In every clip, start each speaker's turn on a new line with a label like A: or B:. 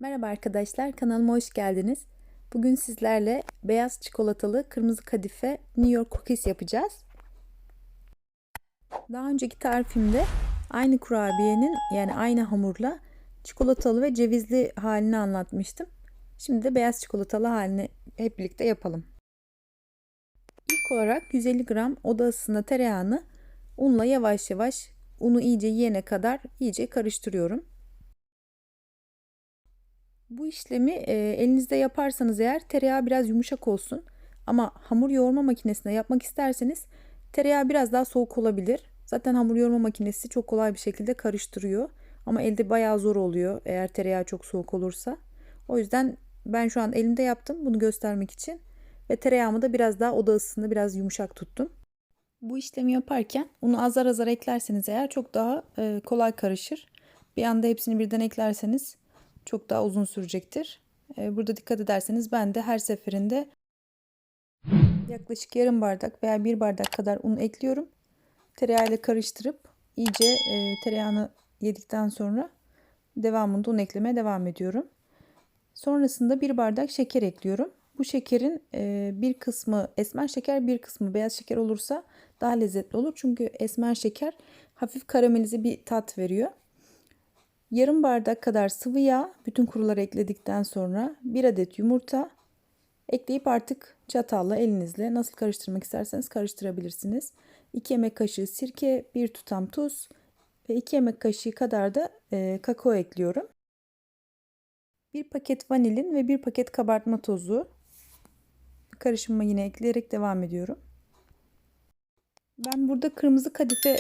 A: Merhaba arkadaşlar, kanalıma hoş geldiniz. Bugün sizlerle beyaz çikolatalı kırmızı kadife New York cookies yapacağız. Daha önceki tarifimde aynı kurabiyenin yani aynı hamurla çikolatalı ve cevizli halini anlatmıştım. Şimdi de beyaz çikolatalı halini hep birlikte yapalım. İlk olarak 150 gram oda ısısında tereyağını unla yavaş yavaş unu iyice yiyene kadar iyice karıştırıyorum. Bu işlemi elinizde yaparsanız eğer tereyağı biraz yumuşak olsun. Ama hamur yoğurma makinesinde yapmak isterseniz tereyağı biraz daha soğuk olabilir. Zaten hamur yoğurma makinesi çok kolay bir şekilde karıştırıyor. Ama elde bayağı zor oluyor eğer tereyağı çok soğuk olursa. O yüzden ben şu an elimde yaptım bunu göstermek için. Ve tereyağımı da biraz daha oda ısısında biraz yumuşak tuttum. Bu işlemi yaparken unu azar azar eklerseniz eğer çok daha kolay karışır. Bir anda hepsini birden eklerseniz çok daha uzun sürecektir. Burada dikkat ederseniz ben de her seferinde yaklaşık yarım bardak veya bir bardak kadar un ekliyorum. Tereyağıyla karıştırıp iyice tereyağını yedikten sonra devamında un eklemeye devam ediyorum. Sonrasında bir bardak şeker ekliyorum. Bu şekerin bir kısmı esmer şeker, bir kısmı beyaz şeker olursa daha lezzetli olur. Çünkü esmer şeker hafif karamelize bir tat veriyor. Yarım bardak kadar sıvı yağ bütün kuruları ekledikten sonra bir adet yumurta ekleyip artık çatalla elinizle nasıl karıştırmak isterseniz karıştırabilirsiniz. 2 yemek kaşığı sirke, 1 tutam tuz ve 2 yemek kaşığı kadar da kakao ekliyorum. 1 paket vanilin ve 1 paket kabartma tozu. Karışımıma yine ekleyerek devam ediyorum. Ben burada kırmızı kadife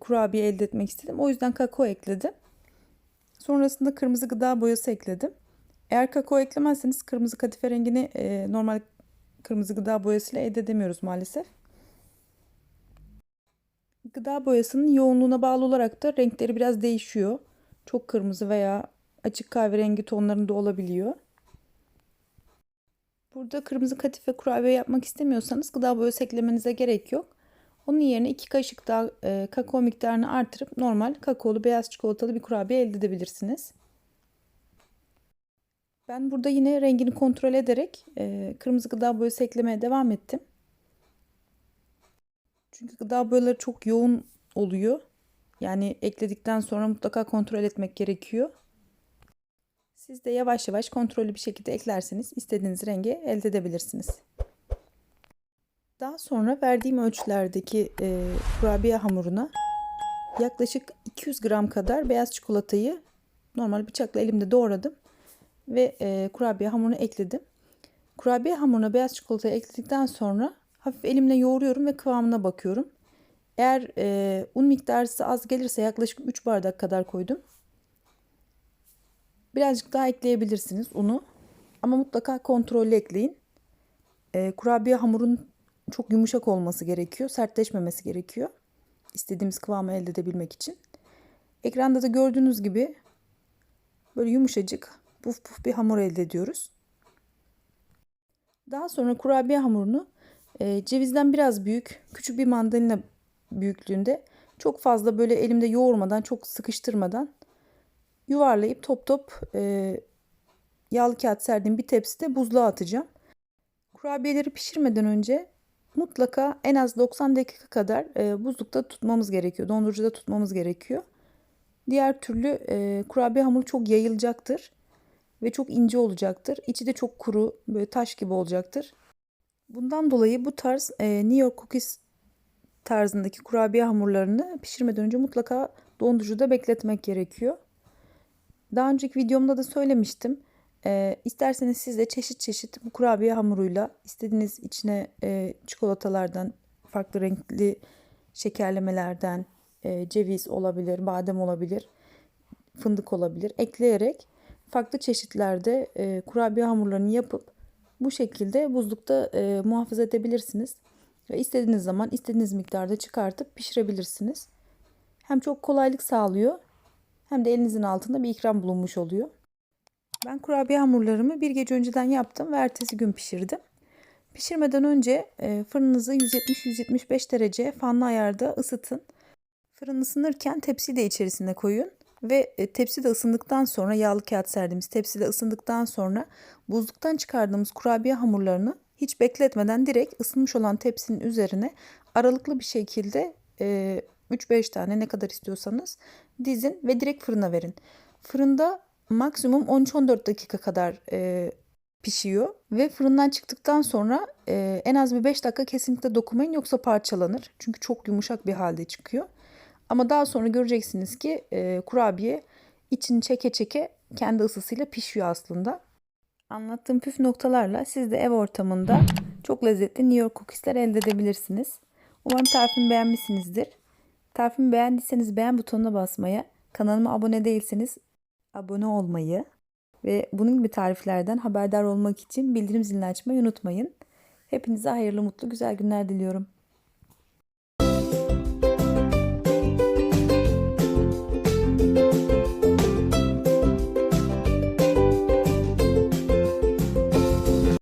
A: kurabiye elde etmek istedim. O yüzden kakao ekledim. Sonrasında kırmızı gıda boyası ekledim. Eğer kakao eklemezseniz kırmızı kadife rengini normal kırmızı gıda boyasıyla elde edemiyoruz maalesef. Gıda boyasının yoğunluğuna bağlı olarak da renkleri biraz değişiyor. Çok kırmızı veya açık kahverengi tonlarında olabiliyor. Burada kırmızı kadife kurabiye yapmak istemiyorsanız gıda boyası eklemenize gerek yok. Onun yerine 2 kaşık daha kakao miktarını artırıp normal kakaolu beyaz çikolatalı bir kurabiye elde edebilirsiniz. Ben burada yine rengini kontrol ederek kırmızı gıda boyası eklemeye devam ettim. Çünkü gıda boyaları çok yoğun oluyor. Yani ekledikten sonra mutlaka kontrol etmek gerekiyor. Siz de yavaş yavaş kontrollü bir şekilde eklerseniz istediğiniz rengi elde edebilirsiniz. Daha sonra verdiğim ölçülerdeki kurabiye hamuruna yaklaşık 200 gram kadar beyaz çikolatayı normal bıçakla elimde doğradım ve kurabiye hamurunu ekledim. Kurabiye hamuruna beyaz çikolatayı ekledikten sonra hafif elimle yoğuruyorum ve kıvamına bakıyorum. Eğer un miktarı size az gelirse yaklaşık 3 bardak kadar koydum. Birazcık daha ekleyebilirsiniz unu. Ama mutlaka kontrollü ekleyin. Kurabiye hamurun çok yumuşak olması gerekiyor. Sertleşmemesi gerekiyor. İstediğimiz kıvamı elde edebilmek için. Ekranda da gördüğünüz gibi böyle yumuşacık puf puf bir hamur elde ediyoruz. Daha sonra kurabiye hamurunu cevizden biraz büyük, küçük bir mandalina büyüklüğünde çok fazla böyle elimde yoğurmadan, çok sıkıştırmadan yuvarlayıp top top yağlı kağıt serdiğim bir tepside buzluğa atacağım. Kurabiyeleri pişirmeden önce mutlaka en az 90 dakika kadar buzlukta tutmamız gerekiyor. Dondurucuda tutmamız gerekiyor. Diğer türlü kurabiye hamuru çok yayılacaktır ve çok ince olacaktır. İçi de çok kuru, böyle taş gibi olacaktır. Bundan dolayı bu tarz New York cookies tarzındaki kurabiye hamurlarını pişirmeden önce mutlaka dondurucuda bekletmek gerekiyor. Daha önceki videomda da söylemiştim. İsterseniz siz de çeşit çeşit bu kurabiye hamuruyla istediğiniz içine çikolatalardan, farklı renkli şekerlemelerden, ceviz olabilir, badem olabilir, fındık olabilir ekleyerek farklı çeşitlerde kurabiye hamurlarını yapıp bu şekilde buzlukta muhafaza edebilirsiniz. Ve istediğiniz zaman istediğiniz miktarda çıkartıp pişirebilirsiniz. Hem çok kolaylık sağlıyor hem de elinizin altında bir ikram bulunmuş oluyor. Ben kurabiye hamurlarımı bir gece önceden yaptım ve ertesi gün pişirdim. Pişirmeden önce fırınınızı 170-175 derece fanlı ayarda ısıtın. Fırın ısınırken tepsiyi de içerisine koyun. Ve tepsi de ısındıktan sonra, yağlı kağıt serdiğimiz tepsi de ısındıktan sonra buzluktan çıkardığımız kurabiye hamurlarını hiç bekletmeden direkt ısınmış olan tepsinin üzerine aralıklı bir şekilde 3-5 tane, ne kadar istiyorsanız dizin ve direkt fırına verin. Fırında maksimum 13-14 dakika kadar pişiyor ve fırından çıktıktan sonra en az bir 5 dakika kesinlikle dokunmayın, yoksa parçalanır. Çünkü çok yumuşak bir halde çıkıyor. Ama daha sonra göreceksiniz ki kurabiye içini çeke çeke kendi ısısıyla pişiyor aslında. Anlattığım püf noktalarla siz de ev ortamında çok lezzetli New York cookiesler elde edebilirsiniz. Umarım tarifimi beğenmişsinizdir. Tarifimi beğendiyseniz beğen butonuna basmayı, kanalıma abone değilseniz abone olmayı ve bunun gibi tariflerden haberdar olmak için bildirim zilini açmayı unutmayın. Hepinize hayırlı, mutlu, güzel günler diliyorum.